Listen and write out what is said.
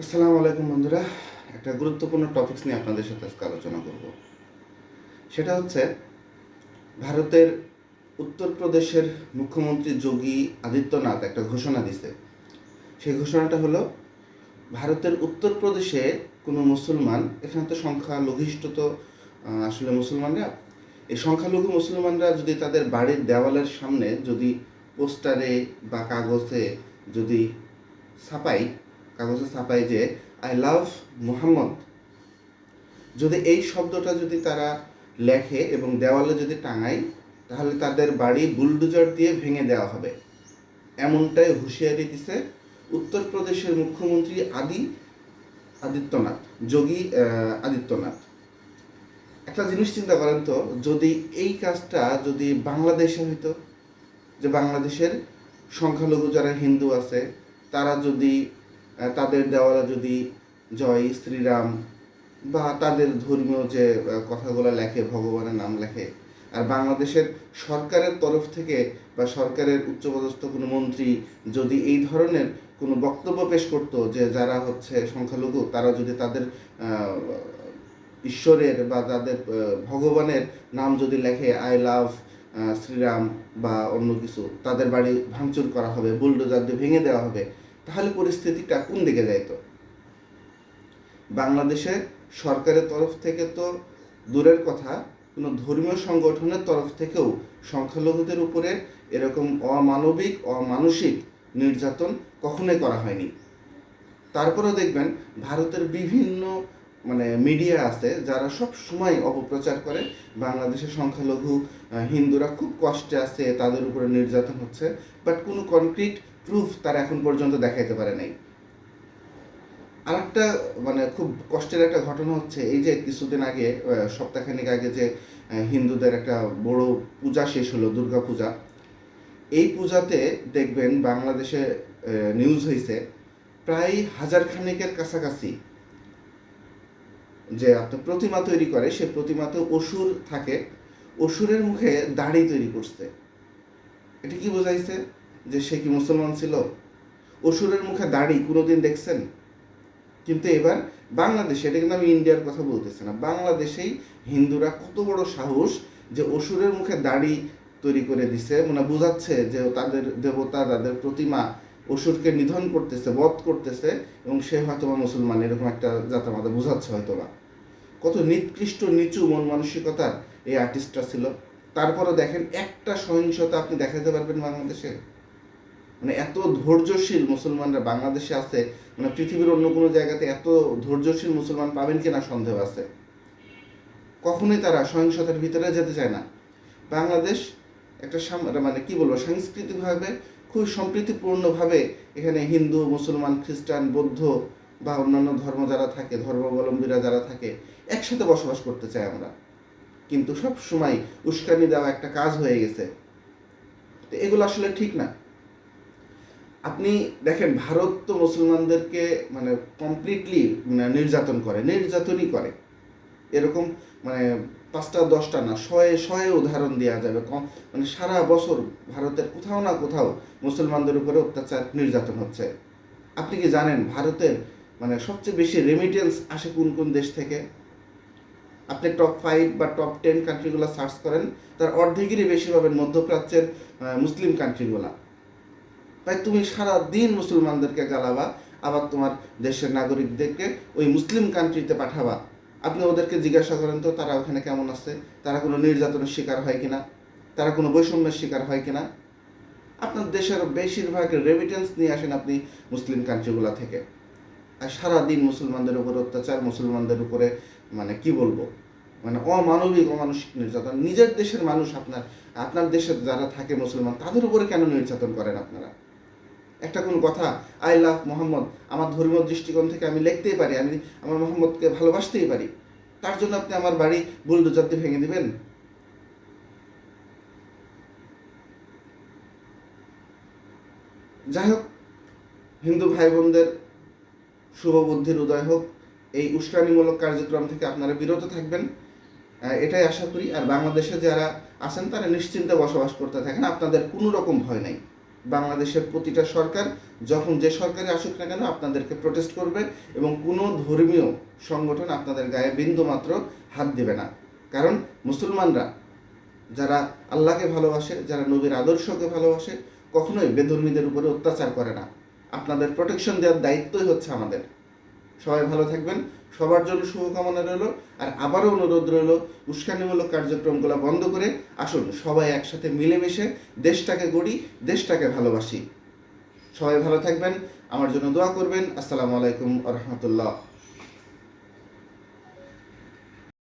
আসসালামু আলাইকুম বন্ধুরা। একটা গুরুত্বপূর্ণ টপিকস নিয়ে আপনাদের সাথে আজকে আলোচনা করব। সেটা হচ্ছে ভারতের উত্তরপ্রদেশের মুখ্যমন্ত্রী যোগী আদিত্যনাথ একটা ঘোষণা দিছে। সেই ঘোষণাটা হলো ভারতের উত্তরপ্রদেশে কোনো মুসলমান, এখানে তো সংখ্যালঘিষ্ঠ তো আসলে মুসলমানরা, এই সংখ্যালঘু মুসলমানরা যদি তাদের বাড়ির দেওয়ালের সামনে যদি পোস্টারে বা যদি ছাপাই কাগজে ছাপাই যে আই লাভ মুহাম্মদ, যদি এই শব্দটা যদি তারা লেখে এবং দেওয়ালে যদি টাঙায়, তাহলে তাদের বাড়ি বুলডোজার দিয়ে ভেঙে দেওয়া হবে। এমনটাই হুঁশিয়ারি দিছে উত্তরপ্রদেশের মুখ্যমন্ত্রী আদিত্যনাথ, যোগী আদিত্যনাথ। একটা জিনিস চিন্তা করেন তো, যদি এই কাজটা যদি বাংলাদেশে হইতো, যে বাংলাদেশের সংখ্যালঘু যারা হিন্দু আছে তারা যদি তাদের দেওয়ালে যদি জয় শ্রীরাম বা তাদের ধর্মীয় যে কথাগুলো লেখে, ভগবানের নাম লেখে, আর বাংলাদেশের সরকারের তরফ থেকে বা সরকারের উচ্চপদস্থ কোনো মন্ত্রী যদি এই ধরনের কোনো বক্তব্য পেশ করতো যে যারা হচ্ছে সংখ্যালঘু তারা যদি তাদের ঈশ্বরের বা তাদের ভগবানের নাম যদি লেখে আই লাভ শ্রীরাম বা অন্য কিছু, তাদের বাড়ি ভাঙচুর করা হবে, বুলডোজার দিয়ে ভেঙে দেওয়া হবে, তাহলে পরিস্থিতিটা কোন দিকে যাইতো? বাংলাদেশে সরকারের তরফ থেকে তো দূরের কথা, কোনো ধর্মীয় সংগঠনের তরফ থেকেও সংখ্যালঘুদের উপরে এরকম অমানবিক অমানুষিক নির্যাতন কখনোই করা হয়নি। তারপরেও দেখবেন ভারতের বিভিন্ন মিডিয়া আছে যারা সব সময় অপপ্রচার করে বাংলাদেশের সংখ্যালঘু হিন্দুরা খুব কষ্টে আছে, তাদের উপরে নির্যাতন হচ্ছে, বাট কোনো কনক্রিট প্রুফ তারা এখন পর্যন্ত দেখাইতে পারে নাই। আর একটা খুব কষ্টের একটা ঘটনা হচ্ছে, এই যে কিছুদিন আগে সপ্তাহখানেক আগে যে হিন্দুদের একটা বড় পূজা শেষ হলো, দুর্গা পূজা। এই পূজাতে দেখবেন বাংলাদেশে নিউজ হয়েছে প্রায় হাজার খানেকের কাছাকাছি যে আপনার প্রতিমা তৈরি করে, সে প্রতিমাতে অসুর থাকে, অসুরের মুখে দাড়ি তৈরি করছে। এটা কি বোঝাইছে? যে সে কি মুসলমান ছিল? অসুরের মুখে দাড়ি কোনোদিন দেখছেন? কিন্তু এবার বাংলাদেশে, এটা কিন্তু আমি ইন্ডিয়ার কথা বলতেছি না, বাংলাদেশেই হিন্দুরা কত বড় সাহস যে অসুরের মুখে দাড়ি তৈরি করে দিছে, বোঝাচ্ছে যে তাদের দেবতা, তাদের প্রতিমা অসুরকে নিধন করতেছে, বধ করতেছে, এবং সে হয়তোবা মুসলমান, এরকম একটা জাতামাতা বোঝাচ্ছে হয়তোবা। কত নিকৃষ্ট নিচু মন মানসিকতার এই আর্টিস্টটা ছিল। তারপরও দেখেন একটা সহিংসতা আপনি দেখাতে পারবেন বাংলাদেশে? এত ধৈর্যশীল মুসলমানরা বাংলাদেশে আছে, পৃথিবীর অন্য কোনো জায়গাতে এত ধৈর্যশীল মুসলমান পাবেন কিনা সন্দেহ আছে। কখনোই তারা সহিংসতার ভিতরে যেতে চায় না। বাংলাদেশ একটা কি বলবো, সাংস্কৃতিকভাবে খুব সম্প্রীতিপূর্ণভাবে এখানে হিন্দু, মুসলমান, খ্রিস্টান, বৌদ্ধ বা অন্যান্য ধর্ম যারা থাকে, ধর্মাবলম্বীরা যারা থাকে, একসাথে বসবাস করতে চাই আমরা। কিন্তু সব সময় উস্কানি দেওয়া একটা কাজ হয়ে গেছে। তো এগুলো আসলে ঠিক না। আপনি দেখেন ভারত তো মুসলমানদেরকে কমপ্লিটলি নির্যাতনই করে। এরকম 5টা 10টা না, শয়ে শয়ে উদাহরণ দেওয়া যাবে। সারা বছর ভারতের কোথাও না কোথাও মুসলমানদের উপরে অত্যাচার নির্যাতন হচ্ছে। আপনি কি জানেন ভারতের সবচেয়ে বেশি রেমিটেন্স আসে কোন কোন দেশ থেকে? আপনি টপ 5 বা টপ 10 কান্ট্রিগুলো সার্চ করেন, তার অর্ধেকেরই বেশি পাবেন মধ্যপ্রাচ্যের মুসলিম কান্ট্রিগুলা। তাই তুমি সারা দিন মুসলমানদেরকে গালাবা, আবার তোমার দেশের নাগরিকদেরকে ওই মুসলিম কান্ট্রিতে পাঠাবা। আপনি ওদেরকে জিজ্ঞাসা করেন তো তারা ওখানে কেমন আছে, তারা কোনো নির্যাতনের শিকার হয় কিনা, তারা কোনো বৈষম্যের শিকার হয় কিনা। আপনার দেশের বেশিরভাগ রেমিটেন্স নিয়ে আসেন আপনি মুসলিম কান্ট্রিগুলো থেকে, আর সারাদিন মুসলমানদের উপরে অত্যাচার, মুসলমানদের উপরে কি বলবো, অমানবিক অমানুষিক নির্যাতন। নিজের দেশের মানুষ, আপনার দেশে যারা থাকে মুসলমান, তাদের উপরে কেন নির্যাতন করেন আপনারা? একটা কোন কথা, আই লাভ মোহাম্মদ, আমার ধর্মীয় দৃষ্টিকোণ থেকে আমি লিখতেই পারি, আমি আমার মোহাম্মদকে ভালোবাসতেই পারি, তার জন্য আপনি আমার বাড়ি বুলডোজার দিয়ে ভেঙে দিবেন? যাই হোক, হিন্দু ভাই বোনদের শুভ বুদ্ধির উদয় হোক। এই উস্কানিমূলক কার্যক্রম থেকে আপনারা বিরত থাকবেন, এটাই আশা করি। আর বাংলাদেশে যারা আছেন তারা নিশ্চিন্তে বসবাস করতে থাকেন, আপনাদের কোনো রকম ভয় নাই। বাংলাদেশের প্রতিটা সরকার যখন যে সরকারি আসুক না কেন আপনাদেরকে প্রোটেস্ট করবে এবং কোনো ধর্মীয় সংগঠন আপনাদের গায়ে বিন্দুমাত্র হাত দেবে না। কারণ মুসলমানরা যারা আল্লাহকে ভালোবাসে, যারা নবীর আদর্শকে ভালোবাসে, কখনোই বেধর্মীদের উপরে অত্যাচার করে না। আপনাদের প্রোটেকশন দেওয়ার দায়িত্বই হচ্ছে আমাদের। সবাই ভালো থাকবেন, সবার জন্য শুভকামনা রইল। আর আবারও অনুরোধ রইল, উস্কানিমূলক কার্যক্রমগুলো বন্ধ করে আসুন সবাই একসাথে মিলেমিশে দেশটাকে গড়ি, দেশটাকে ভালোবাসি। সবাই ভালো থাকবেন, আমার জন্য দোয়া করবেন। আসসালামু আলাইকুম ওয়া রাহমাতুল্লাহ।